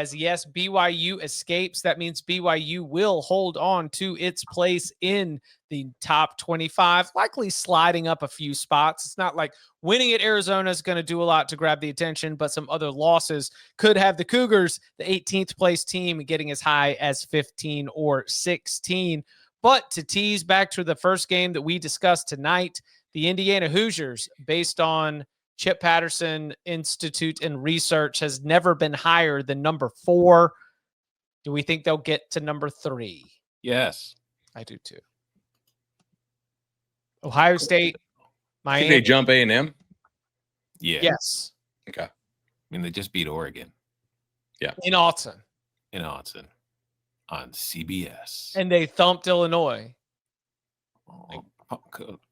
As yes, BYU escapes. That means BYU will hold on to its place in the top 25, likely sliding up a few spots. It's not like winning at Arizona is going to do a lot to grab the attention, but some other losses could have the Cougars, the 18th place team, getting as high as 15 or 16. But to tease back to the first game that we discussed tonight, the Indiana Hoosiers, based on Chip Patterson Institute and Research, has never been higher than number 4. Do we think they'll get to number 3? Yes. I do too. Ohio State, Miami. Think they jump A&M? Yeah. Yes. Okay. I mean, they just beat Oregon. Yeah. In Autzen. On CBS. And they thumped Illinois. Oh,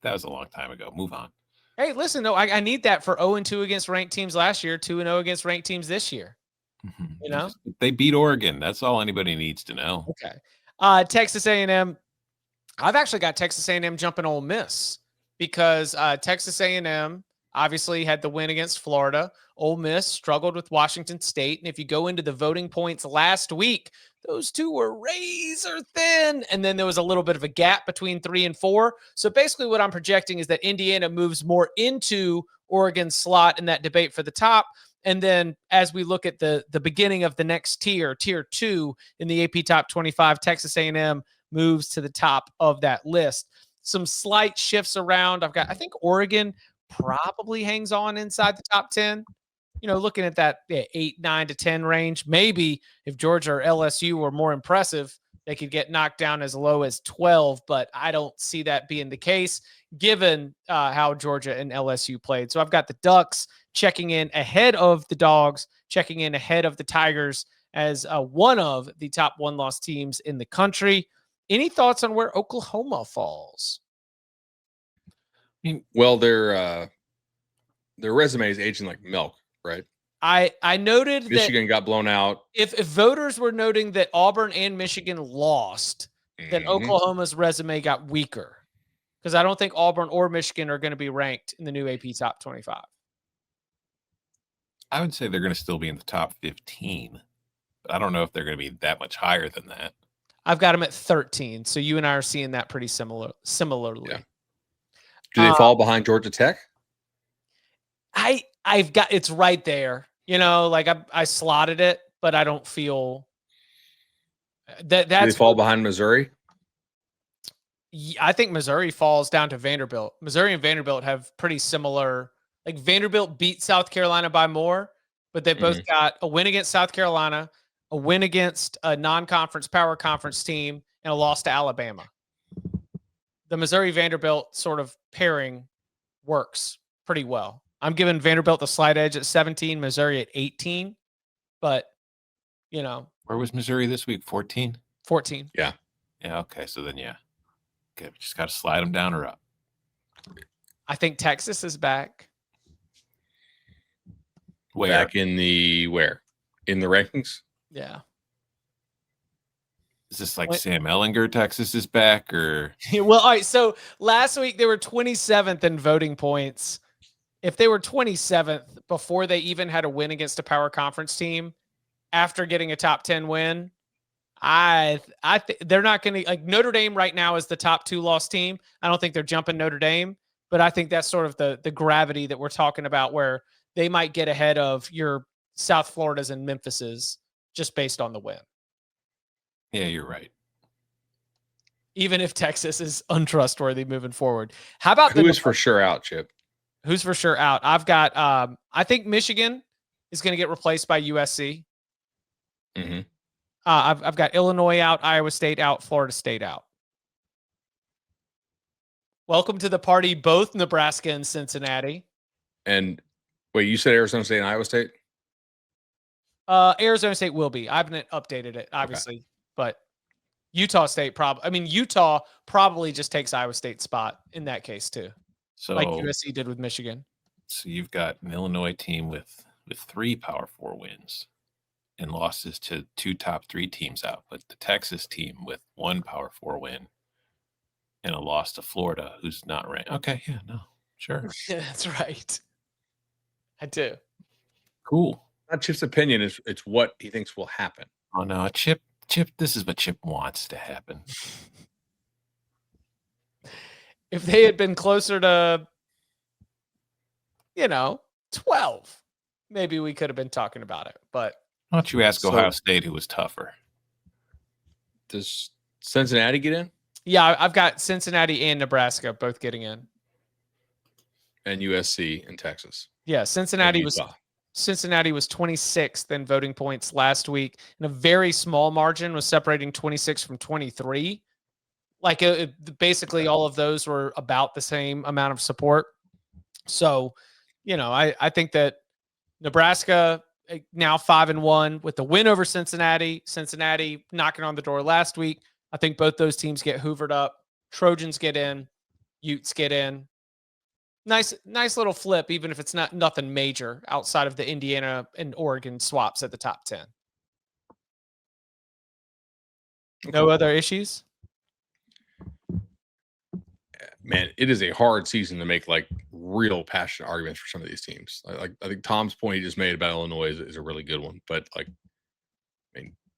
that was a long time ago. Move on. Hey, listen, though, I need that for 0-2 against ranked teams last year, 2-0 against ranked teams this year. You know? They beat Oregon. That's all anybody needs to know. Okay. Texas A&M. I've actually got Texas A&M jumping Ole Miss because Texas A&M obviously had the win against Florida. Ole Miss struggled with Washington State. And if you go into the voting points last week, those two were razor thin. And then there was a little bit of a gap between 3 and 4. So basically what I'm projecting is that Indiana moves more into Oregon's slot in that debate for the top. And then as we look at the beginning of the next tier 2 in the AP Top 25, Texas A&M moves to the top of that list. Some slight shifts around. I think Oregon probably hangs on inside the top 10. You know, looking at that 8, 9 to 10 range, maybe if Georgia or LSU were more impressive, they could get knocked down as low as 12, but I don't see that being the case given how Georgia and LSU played. So I've got the Ducks checking in ahead of the Dogs, checking in ahead of the Tigers as one of the top one-loss teams in the country. Any thoughts on where Oklahoma falls? Well, their resume is aging like milk, right? I noted Michigan got blown out. If voters were noting that Auburn and Michigan lost, then Oklahoma's resume got weaker because I don't think Auburn or Michigan are going to be ranked in the new AP Top 25. I would say they're going to still be in the top 15. But I don't know if they're going to be that much higher than that. I've got them at 13, so you and I are seeing that pretty similarly. Yeah. Do they fall behind Georgia Tech? I've got it's right there. You know, like I slotted it, but I don't feel that's. Do they fall behind Missouri? I think Missouri falls down to Vanderbilt. Missouri and Vanderbilt have pretty similar. Like Vanderbilt beat South Carolina by more, but they both got a win against South Carolina, a win against a non-conference power conference team, and a loss to Alabama. The Missouri-Vanderbilt sort of pairing works pretty well. I'm giving Vanderbilt the slight edge at 17, Missouri at 18, but, you know. Where was Missouri this week? 14? 14. Yeah. Yeah, okay, so then, yeah. Okay, we just got to slide them down or up. I think Texas is back. Where? Back in the where? In the rankings? Yeah. Is this like Sam Ehlinger, Texas is back, or? Well, all right. So last week they were 27th in voting points. If they were 27th before they even had a win against a power conference team, after getting a top 10 win, I think they're not going to, like, Notre Dame right now is the top 2 loss team. I don't think they're jumping Notre Dame, but I think that's sort of the gravity that we're talking about, where they might get ahead of your South Floridas and Memphises just based on the win. Yeah, you're right. Even if Texas is untrustworthy moving forward. How about who is for sure out, Chip? Who's for sure out? I've got I think Michigan is going to get replaced by USC. I've got Illinois out, Iowa State out, Florida State out. Welcome to the party, both Nebraska and Cincinnati. And wait, you said Arizona State and Iowa State? Arizona State will be. I haven't updated it, obviously, but Utah State Utah probably just takes Iowa State's spot in that case too, so like USC did with Michigan. So you've got an Illinois team with 3 Power 4 wins and losses to 2 top 3 teams out, but the Texas team with 1 Power 4 win and a loss to Florida, who's not ranked. Okay, yeah, no, sure. Yeah, that's right. I do. Cool. Not Chip's opinion. It's what he thinks will happen. Oh no, Chip, this is what Chip wants to happen. If they had been closer to, 12, maybe we could have been talking about it. But why don't you ask Ohio State, who was tougher? Does Cincinnati get in? Yeah, I've got Cincinnati and Nebraska both getting in. And USC and Texas. Yeah, Cincinnati was 26th in voting points last week. And a very small margin was separating 26 from 23. Like basically all of those were about the same amount of support. So, I think that Nebraska now 5-1 with the win over Cincinnati knocking on the door last week. I think both those teams get hoovered up. Trojans get in, Utes get in. Nice little flip, even if it's nothing major outside of the Indiana and Oregon swaps at the top 10. No other issues? Man, it is a hard season to make like real passionate arguments for some of these teams. I think Tom's point he just made about Illinois is a really good one. But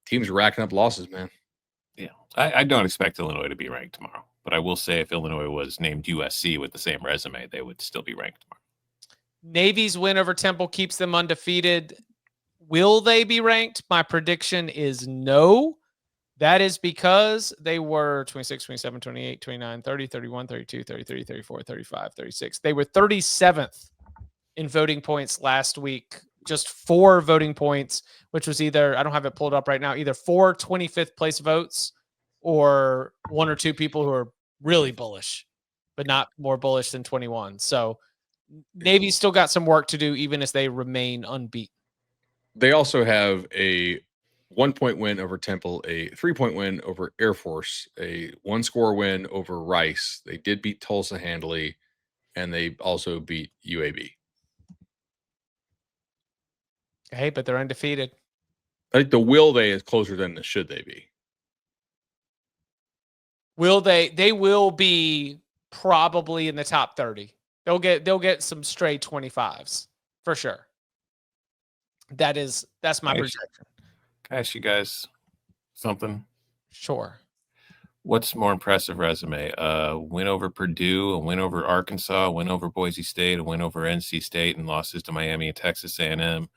teams are racking up losses, man. Yeah, I don't expect Illinois to be ranked tomorrow, but I will say if Illinois was named USC with the same resume, they would still be ranked tomorrow. Navy's win over Temple keeps them undefeated. Will they be ranked? My prediction is no. That is because they were 26, 27, 28, 29, 30, 31, 32, 33, 34, 35, 36. They were 37th in voting points last week. Just 4 voting points, which was either, I don't have it pulled up right now, either 4 25th place votes or 1 or 2 people who are really bullish, but not more bullish than 21. So Navy's still got some work to do, even as they remain unbeaten. They also have a 1-point win over Temple, a 3-point win over Air Force, a 1-score win over Rice. They did beat Tulsa handily, and they also beat UAB. Hey, but they're undefeated. I think the will they is closer than the should they be. Will they? They will be probably in the top 30. They'll get some stray 25s for sure. That's my projection. Can I ask you guys something? Sure. What's more impressive resume? A win over Purdue, a win over Arkansas, a win over Boise State, a win over NC State, and losses to Miami and Texas A&M,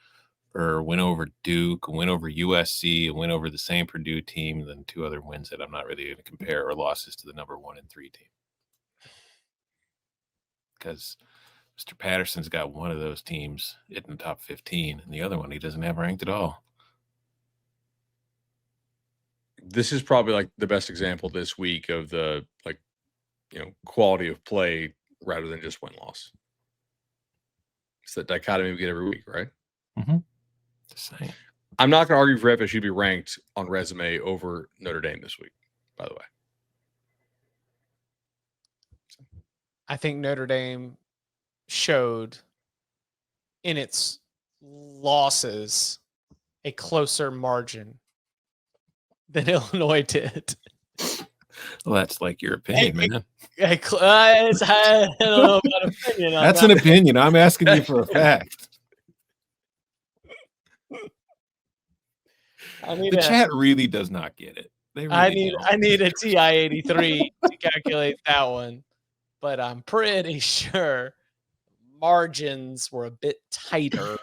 or a win over Duke, a win over USC, a win over the same Purdue team, then 2 other wins that I'm not really going to compare, or losses to the number 1 and 3 team? Because Mr. Patterson's got one of those teams in the top 15, and the other one he doesn't have ranked at all. This is probably like the best example this week of the quality of play rather than just win-loss. It's that dichotomy we get every week, right? Mm-hmm. Same. I'm not going to argue for FSU to be ranked on resume over Notre Dame this week, by the way. I think Notre Dame showed in its losses a closer margin than Illinois did. Well, that's like your opinion, man. I don't know about opinion. That's an opinion. I'm asking you for a fact. The chat really does not get it. I need a TI-83 to calculate that one, but I'm pretty sure margins were a bit tighter.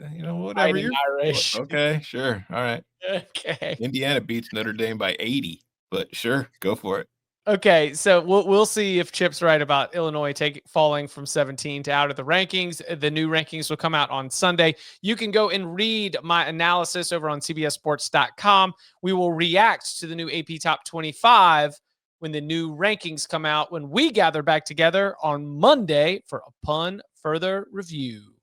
Whatever. Irish. Okay, sure. All right. Okay. Indiana beats Notre Dame by 80, but sure, go for it. Okay, so we'll see if Chip's right about Illinois falling from 17 to out of the rankings. The new rankings will come out on Sunday. You can go and read my analysis over on CBSSports.com. We will react to the new AP Top 25 when the new rankings come out, when we gather back together on Monday for Upon Further Review.